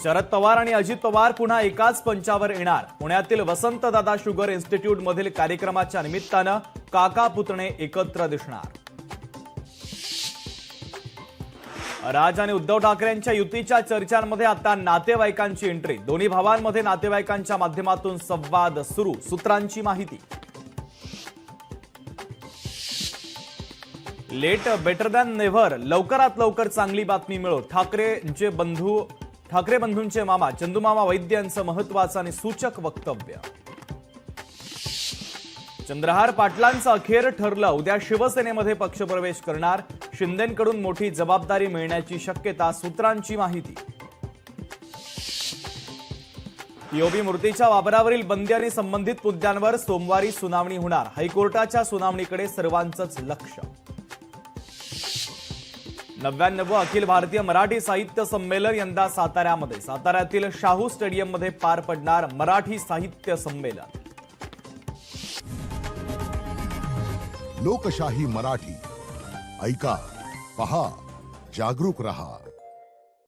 शरद पवार आणि अजित पवार पुन्हा एकाच पंचावर येणार। पुण्यातील वसंतदादा शुगर इन्स्टिट्यूट मधील कार्यक्रमाच्या निमित्तानं काका पुतणे एकत्र दिसणार। राज आणि उद्धव ठाकरेंच्या युतीच्या चर्चांमध्ये आता नातेवाईकांची एंट्री। दोन्ही भावांमध्ये नातेवाईकांच्या माध्यमातून संवाद सुरू, सूत्रांची माहिती। लेट बेटर दॅन नेव्हर, लवकरात लवकर चांगली बातमी मिळो। ठाकरे बंधूंचे मामा चंदूमामा वैद्य यांचं महत्त्वाचं आणि सूचक वक्तव्य। चंद्रहार पाटलांचं अखेर ठरलं, उद्या शिवसेनेमध्ये पक्षप्रवेश करणार। शिंदेंकडून मोठी जबाबदारी मिळण्याची शक्यता, सूत्रांची माहिती। पीओबी मूर्तीच्या वापरावरील बंदी आणि संबंधित मुद्द्यांवर सोमवारी सुनावणी होणार। हायकोर्टाच्या सुनावणीकडे सर्वांचंच लक्ष। 99 अखिल भारतीय मराठी साहित्य संमेलन यंदा साताऱ्यामध्ये। साताऱ्यातील शाहू स्टेडियममध्ये पार पडणार मराठी साहित्य संमेलन। लोकशाही मराठी, ऐका, पहा, जागरूक रहा।